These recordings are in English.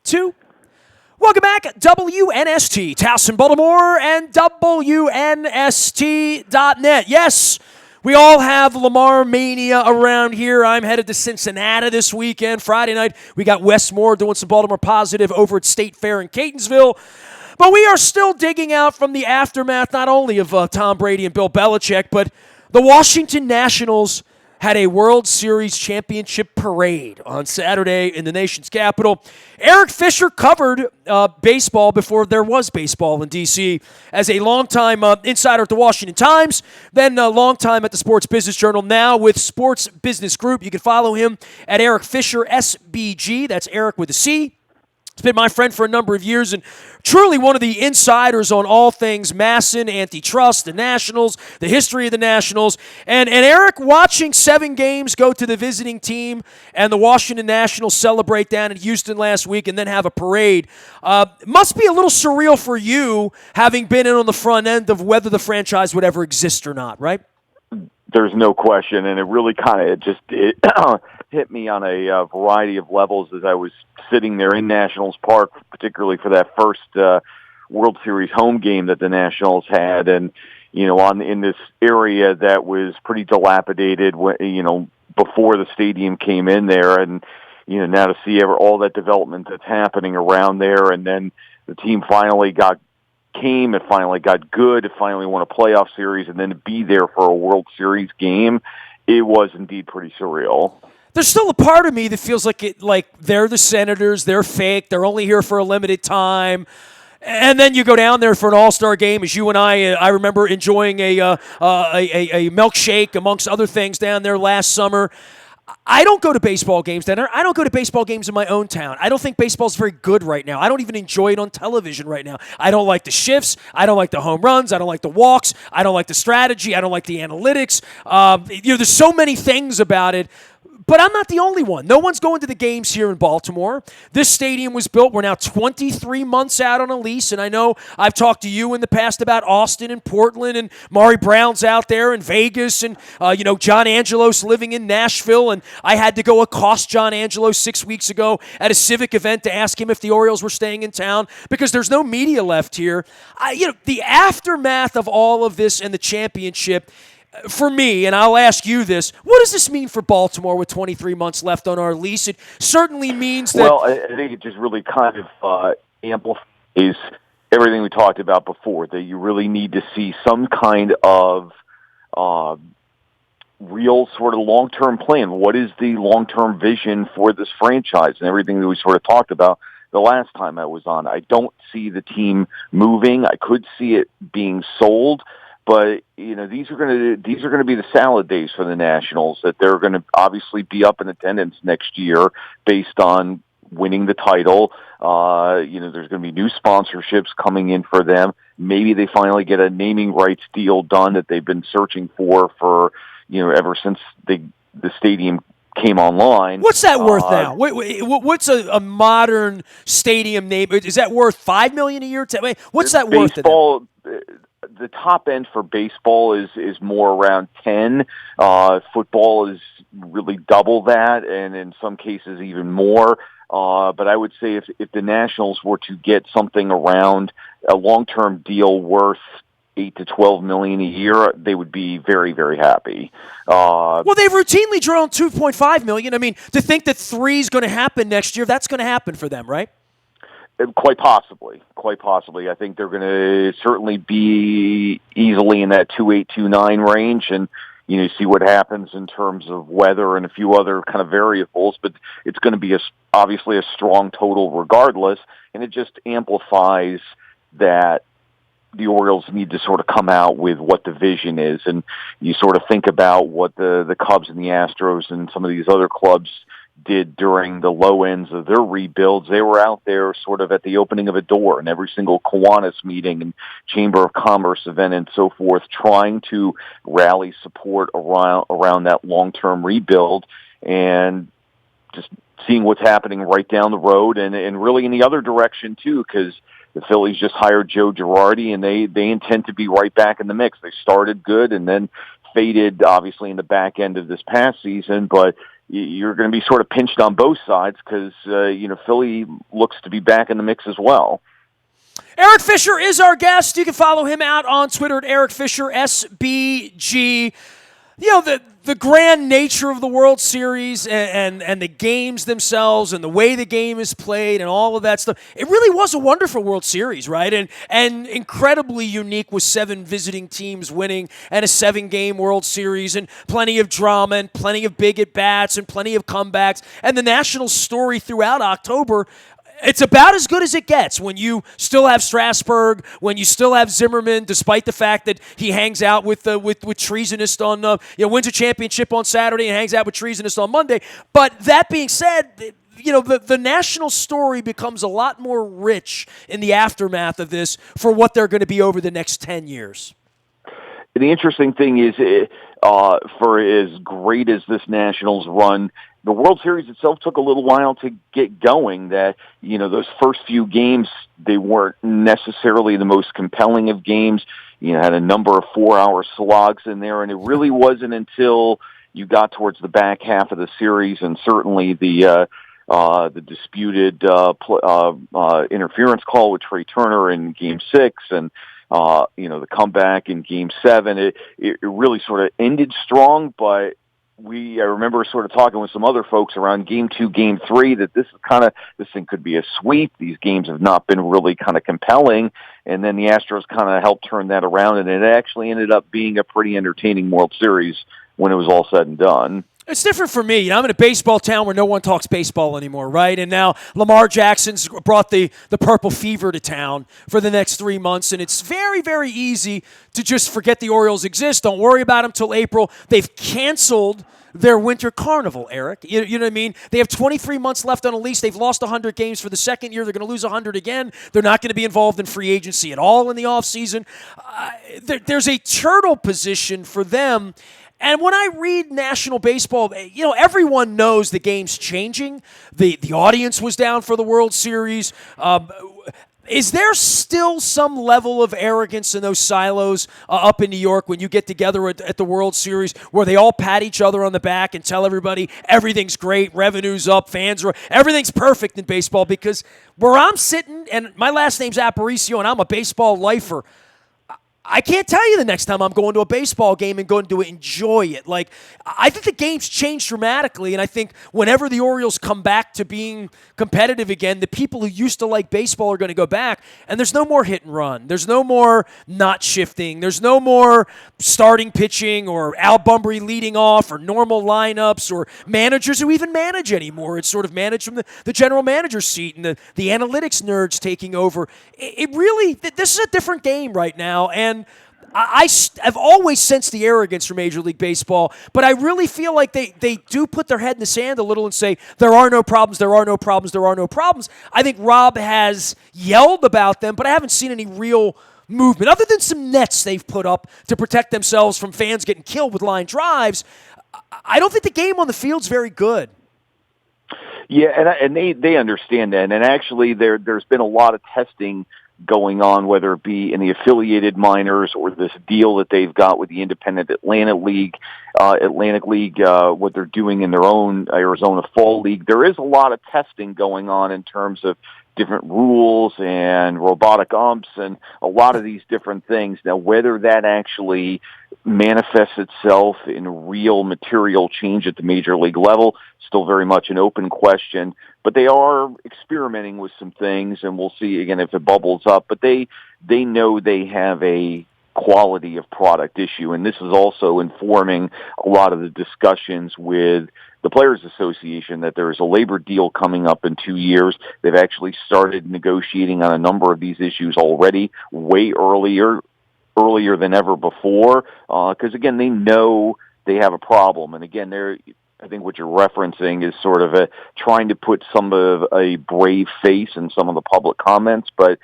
2. Welcome back, WNST, Towson, Baltimore, and WNST.net. Yes, we all have Lamar mania around here. I'm headed to Cincinnati this weekend. Friday night, we got Westmore doing some Baltimore Positive over at State Fair in Catonsville. But we are still digging out from the aftermath, not only of Tom Brady and Bill Belichick, but the Washington Nationals had a World Series championship parade on Saturday in the nation's capital. Eric Fisher covered baseball before there was baseball in D.C. as a longtime insider at the Washington Times, then a long time at the Sports Business Journal, now with Sports Business Group. You can follow him at Eric Fisher SBG. That's Eric with a C. He's been my friend for a number of years and truly one of the insiders on all things Masson, antitrust, the Nationals, the history of the Nationals. And Eric, watching 7 games go to the visiting team and the Washington Nationals celebrate down in Houston last week and then have a parade, must be a little surreal for you, having been in on the front end of whether the franchise would ever exist or not, right? There's no question, and it really kind of just hit me on a variety of levels as I was sitting there in Nationals Park, particularly for that first World Series home game that the Nationals had, and in this area that was pretty dilapidated, before the stadium came in there, and now to see all that development that's happening around there, and then the team finally got good, it finally won a playoff series, and then to be there for a World Series game, it was indeed pretty surreal. There's still a part of me that feels like they're the Senators, they're fake, they're only here for a limited time. And then you go down there for an all-star game, as you and I remember enjoying a milkshake amongst other things down there last summer. I don't go to baseball games down there. I don't go to baseball games in my own town. I don't think baseball's very good right now. I don't even enjoy it on television right now. I don't like the shifts. I don't like the home runs. I don't like the walks. I don't like the strategy. I don't like the analytics. There's so many things about it. But I'm not the only one. No one's going to the games here in Baltimore. This stadium was built. We're now 23 months out on a lease, and I know I've talked to you in the past about Austin and Portland, and Maury Brown's out there in Vegas, and John Angelos living in Nashville, and I had to go accost John Angelos 6 weeks ago at a civic event to ask him if the Orioles were staying in town because there's no media left here. The aftermath of all of this and the championship, for me, and I'll ask you this, what does this mean for Baltimore with 23 months left on our lease? It certainly means that... Well, I think it just really kind of amplifies everything we talked about before, that you really need to see some kind of real sort of long-term plan. What is the long-term vision for this franchise and everything that we sort of talked about the last time I was on? I don't see the team moving. I could see it being sold. But these are going to be the salad days for the Nationals, that they're going to obviously be up in attendance next year based on winning the title. There's going to be new sponsorships coming in for them. Maybe they finally get a naming rights deal done that they've been searching for ever since the stadium came online. What's that worth now? What's a modern stadium name? Is that worth $5 million a year? What's that worth? Baseball, the top end for baseball is more around 10. Football is really double that, and in some cases even more. But I would say if the Nationals were to get something around a long-term deal worth $8 to $12 million a year, they would be very, very happy. Well, they've routinely drawn $2.5 million. I mean, to think that 3 is going to happen next year, that's going to happen for them, right? Quite possibly. I think they're going to certainly be easily in that 2.8, 2.9 range, and see what happens in terms of weather and a few other kind of variables. But it's going to be obviously a strong total regardless, and it just amplifies that the Orioles need to sort of come out with what the vision is, and you sort of think about what the Cubs and the Astros and some of these other clubs did during the low ends of their rebuilds. They were out there sort of at the opening of a door in every single Kiwanis meeting and Chamber of Commerce event and so forth, trying to rally support around that long-term rebuild, and just seeing what's happening right down the road and really in the other direction too, because the Phillies just hired Joe Girardi, and they intend to be right back in the mix. They started good and then faded, obviously, in the back end of this past season, but you're going to be sort of pinched on both sides because, Philly looks to be back in the mix as well. Eric Fisher is our guest. You can follow him out on Twitter at Eric Fisher, SBG. The grand nature of the World Series and the games themselves and the way the game is played and all of that stuff, it really was a wonderful World Series, right? And incredibly unique with 7 visiting teams winning and a 7-game World Series and plenty of drama and plenty of big at-bats and plenty of comebacks. And the national story throughout October, it's about as good as it gets when you still have Strasburg, when you still have Zimmerman, despite the fact that he hangs out with treasonists on, wins a championship on Saturday and hangs out with treasonists on Monday. But that being said, the national story becomes a lot more rich in the aftermath of this for what they're going to be over the next 10 years. The interesting thing is, for as great as this Nationals run, the World Series itself took a little while to get going. That, those first few games, they weren't necessarily the most compelling of games. Had a number of 4-hour slogs in there, and it really wasn't until you got towards the back half of the series, and certainly the disputed interference call with Trey Turner in Game 6, and the comeback in Game 7. It really sort of ended strong, but I remember sort of talking with some other folks around Game 2, Game 3, that this thing could be a sweep. These games have not been really kind of compelling, and then the Astros kind of helped turn that around, and it actually ended up being a pretty entertaining World Series when it was all said and done. It's different for me. I'm in a baseball town where no one talks baseball anymore, right? And now Lamar Jackson's brought the purple fever to town for the next 3 months, and it's very, very easy to just forget the Orioles exist. Don't worry about them till April. They've canceled their winter carnival, Eric. You know what I mean? They have 23 months left on a lease. They've lost 100 games for the second year. They're going to lose 100 again. They're not going to be involved in free agency at all in the offseason. There's a turtle position for them. And when I read national baseball, everyone knows the game's changing. The audience was down for the World Series. Is there still some level of arrogance in those silos up in New York when you get together at the World Series where they all pat each other on the back and tell everybody everything's great, revenue's up, everything's perfect in baseball? Because where I'm sitting, and my last name's Aparicio, and I'm a baseball lifer, I can't tell you the next time I'm going to a baseball game and going to enjoy it. Like, I think the game's changed dramatically, and I think whenever the Orioles come back to being competitive again, the people who used to like baseball are going to go back, and there's no more hit and run. There's no more not shifting. There's no more starting pitching or Al Bunbury leading off or normal lineups or managers who even manage anymore. It's sort of managed from the general manager's seat and the analytics nerds taking over. This is a different game right now, and I've always sensed the arrogance from Major League Baseball, but I really feel like they do put their head in the sand a little and say, there are no problems, there are no problems, there are no problems. I think Rob has yelled about them, but I haven't seen any real movement. Other than some nets they've put up to protect themselves from fans getting killed with line drives, I don't think the game on the field's very good. Yeah, and they understand that. And actually, there's been a lot of testing going on, whether it be in the affiliated minors or this deal that they've got with the independent Atlantic League, what they're doing in their own Arizona Fall League. There is a lot of testing going on in terms of different rules and robotic umps and a lot of these different things. Now, whether that actually manifests itself in real material change at the major league level, still very much an open question. But they are experimenting with some things, and we'll see, again, if it bubbles up. But they know they have a quality of product issue, and this is also informing a lot of the discussions with the Players Association that there is a labor deal coming up in 2 years. They've actually started negotiating on a number of these issues already, way earlier than ever before, because, again, they know they have a problem. And, again, I think what you're referencing is sort of trying to put some of a brave face in some of the public comments, but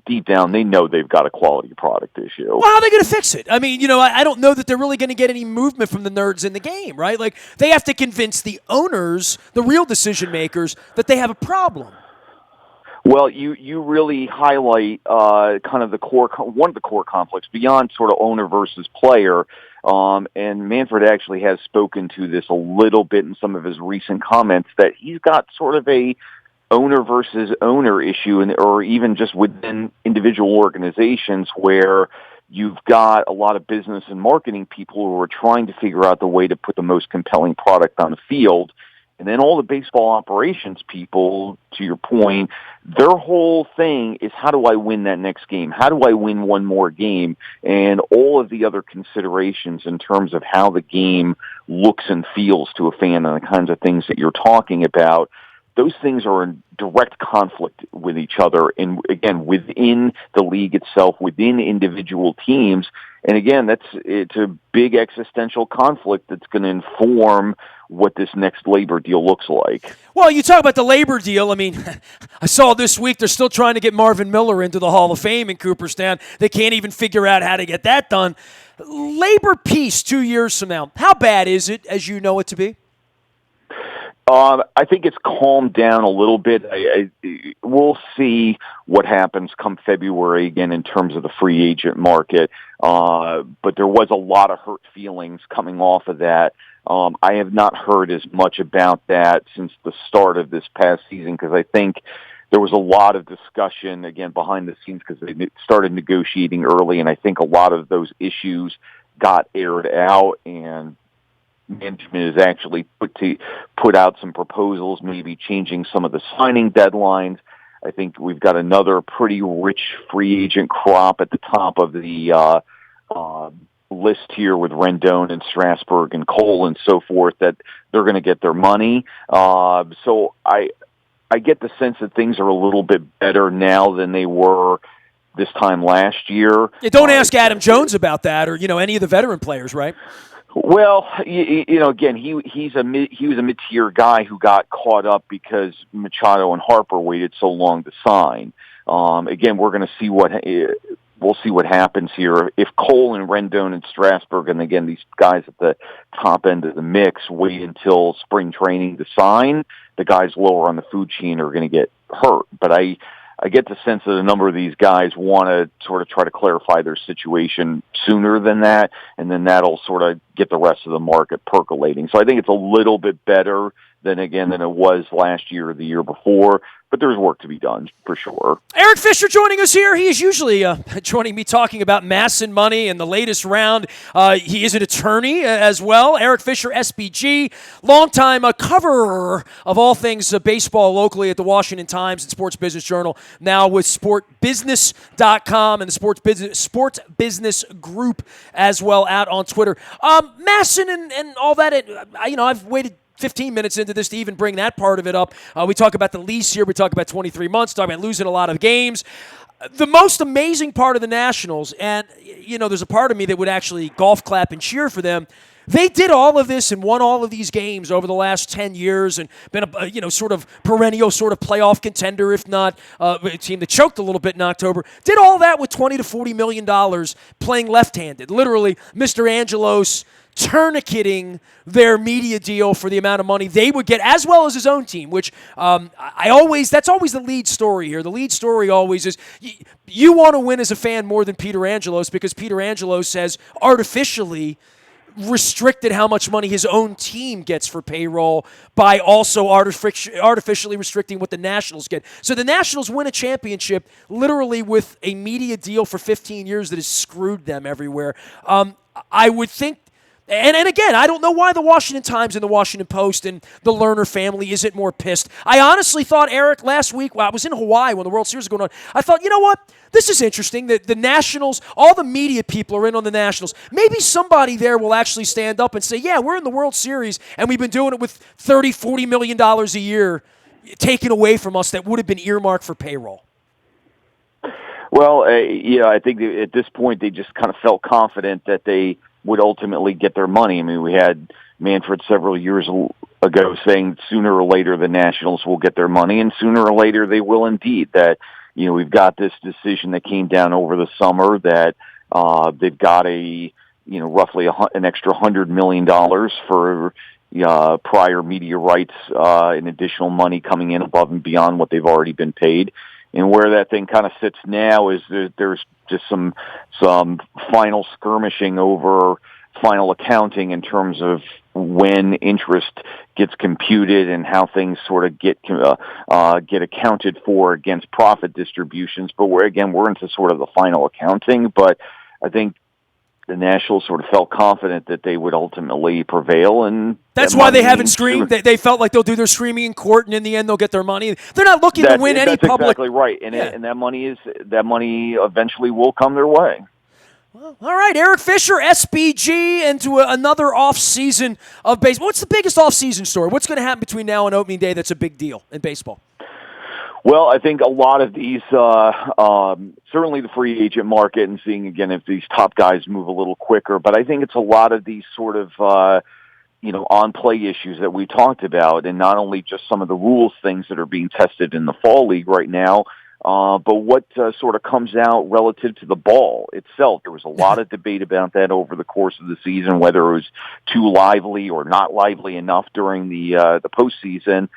deep down, they know they've got a quality product issue. Well, how are they going to fix it? I mean, I don't know that they're really going to get any movement from the nerds in the game, right? Like, they have to convince the owners, the real decision makers, that they have a problem. Well, you really highlight kind of one of the core conflicts beyond sort of owner versus player. And Manfred actually has spoken to this a little bit in some of his recent comments, that he's got sort of a owner versus owner issue, or even just within individual organizations, where you've got a lot of business and marketing people who are trying to figure out the way to put the most compelling product on the field. And then all the baseball operations people, to your point, their whole thing is, how do I win that next game? How do I win one more game? And all of the other considerations in terms of how the game looks and feels to a fan, and the kinds of things that you're talking about, those things are in direct conflict with each other, and again, within the league itself, within individual teams. And again, it's a big existential conflict that's going to inform what this next labor deal looks like. Well, you talk about the labor deal. I mean, I saw this week they're still trying to get Marvin Miller into the Hall of Fame in Cooperstown. They can't even figure out how to get that done. Labor peace 2 years from now, how bad is it as you know it to be? I think it's calmed down a little bit. We'll see what happens come February again in terms of the free agent market. But there was a lot of hurt feelings coming off of that. I have not heard as much about that since the start of this past season, because I think there was a lot of discussion, again, behind the scenes, because they started negotiating early, and I think a lot of those issues got aired out, and management has actually put out some proposals, maybe changing some of the signing deadlines. I think we've got another pretty rich free agent crop at the top of the list here, with Rendon and Strasburg and Cole and so forth, that they're going to get their money. So I get the sense that things are a little bit better now than they were this time last year. Yeah, don't ask Adam Jones about that, or any of the veteran players, right? Well, again, he was a mid-tier guy who got caught up because Machado and Harper waited so long to sign. Again, we're going to see we'll see what happens here. If Cole and Rendon and Strasburg, and again, these guys at the top end of the mix, wait until spring training to sign, the guys lower on the food chain are going to get hurt. But I get the sense that a number of these guys want to sort of try to clarify their situation sooner than that, and then that'll sort of get the rest of the market percolating. So I think it's a little bit better than it was last year or the year before, but there's work to be done for sure. Eric Fisher joining us here. He is usually joining me talking about mass and money and the latest round. He is an attorney as well. Eric Fisher, SBG, longtime coverer of all things baseball locally at the Washington Times and Sports Business Journal, now with SportBusiness.com and the Sports Business Group as well, out on Twitter. Masson and all that, I've waited 15 minutes into this to even bring that part of it up. We talk about the lease here. We talk about 23 months, talk about losing a lot of games. The most amazing part of the Nationals, and, there's a part of me that would actually golf clap and cheer for them. They did all of this and won all of these games over the last 10 years and been a sort of perennial sort of playoff contender, if not a team that choked a little bit in October. Did all that with $20 to $40 million playing left-handed. Literally, Mr. Angelos tourniqueting their media deal for the amount of money they would get, as well as his own team, which that's always the lead story here. The lead story always is you want to win as a fan more than Peter Angelos, because Peter Angelos has artificially restricted how much money his own team gets for payroll by also artificially restricting what the Nationals get. So the Nationals win a championship literally with a media deal for 15 years that has screwed them everywhere. I would think. And again, I don't know why the Washington Times and the Washington Post and the Lerner family isn't more pissed. I honestly thought, Eric, last week, I was in Hawaii when the World Series was going on, I thought, you know what? This is interesting that the Nationals, all the media people are in on the Nationals. Maybe somebody there will actually stand up and say, yeah, we're in the World Series, and we've been doing it with $30, $40 million a year taken away from us that would have been earmarked for payroll. Well, I think at this point they just kind of felt confident that they would ultimately get their money. I mean, we had Manfred several years ago saying sooner or later the Nationals will get their money, and sooner or later they will indeed. That, we've got this decision that came down over the summer that they've got roughly an extra $100 million for prior media rights and additional money coming in above and beyond what they've already been paid. And where that thing kind of sits now is there's just some final skirmishing over final accounting in terms of when interest gets computed and how things sort of get accounted for against profit distributions. But we're into sort of the final accounting. But I think the Nationals sort of felt confident that they would ultimately prevail, and that's why they haven't screamed. They felt like they'll do their screaming in court, and in the end, they'll get their money. They're not looking to win any public. That's exactly right, and that money eventually will come their way. Well, all right, Eric Fisher, SBG, into another off-season of baseball. What's the biggest off-season story? What's going to happen between now and opening day that's a big deal in baseball? Well, I think a lot of these, certainly the free agent market, and seeing again if these top guys move a little quicker. But I think it's a lot of these sort of, on-play issues that we talked about, and not only just some of the rules things that are being tested in the fall league right now, but what sort of comes out relative to the ball itself. There was a lot of debate about that over the course of the season, whether it was too lively or not lively enough during the postseason.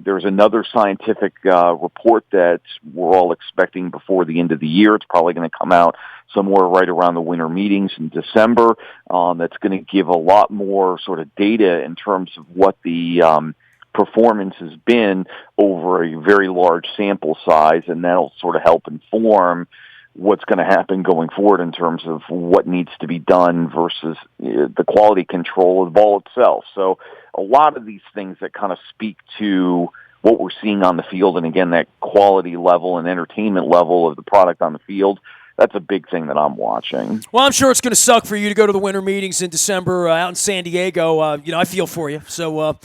There's another scientific report that we're all expecting before the end of the year. It's probably going to come out somewhere right around the winter meetings in December. That's going to give a lot more sort of data in terms of what the performance has been over a very large sample size, and that'll sort of help inform what's going to happen going forward in terms of what needs to be done versus the quality control of the ball itself. So a lot of these things that kind of speak to what we're seeing on the field, and again, that quality level and entertainment level of the product on the field, that's a big thing that I'm watching. Well, I'm sure it's going to suck for you to go to the winter meetings in December out in San Diego. I feel for you. So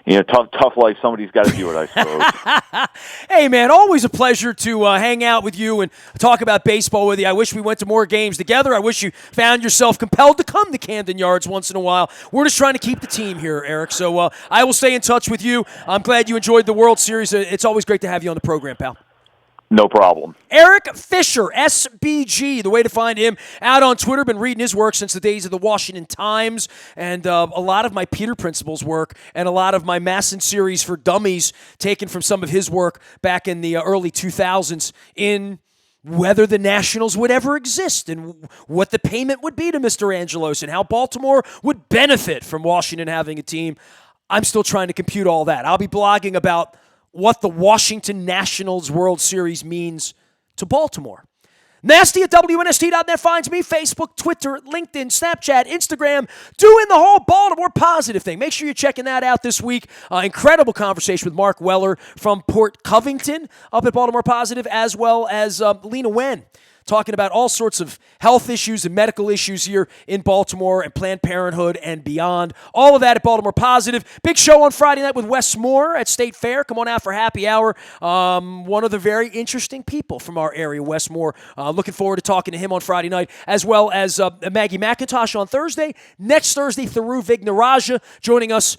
tough life. Somebody's got to do it, I suppose. Hey, man, always a pleasure to hang out with you and talk about baseball with you. I wish we went to more games together. I wish you found yourself compelled to come to Camden Yards once in a while. We're just trying to keep the team here, Eric. So I will stay in touch with you. I'm glad you enjoyed the World Series. It's always great to have you on the program, pal. No problem. Eric Fisher, SBG, the way to find him out on Twitter. Been reading his work since the days of the Washington Times, and a lot of my Peter Principles work and a lot of my Masson series for dummies taken from some of his work back in the early 2000s in whether the Nationals would ever exist and what the payment would be to Mr. Angelos and how Baltimore would benefit from Washington having a team. I'm still trying to compute all that. I'll be blogging about what the Washington Nationals World Series means to Baltimore. Nasty at WNST.net finds me. Facebook, Twitter, LinkedIn, Snapchat, Instagram, doing the whole Baltimore positive thing. Make sure you're checking that out this week. Incredible conversation with Mark Weller from Port Covington up at Baltimore Positive, as well as Lena Wen, talking about all sorts of health issues and medical issues here in Baltimore and Planned Parenthood and beyond. All of that at Baltimore Positive. Big show on Friday night with Wes Moore at State Fair. Come on out for happy hour. One of the very interesting people from our area, Wes Moore. Looking forward to talking to him on Friday night, as well as Maggie McIntosh on Thursday. Next Thursday, Thiru Vignaraja joining us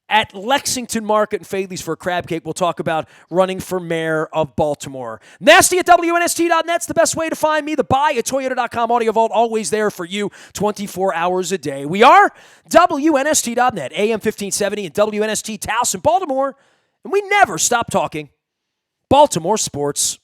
at Lexington Market and Fadley's for a crab cake. We'll talk about running for mayor of Baltimore. Nasty at WNST.net's the best way to find me. The buy at Toyota.com Audio Vault, always there for you 24 hours a day. We are WNST.net, AM 1570 and WNST Towson, Baltimore, and we never stop talking Baltimore sports.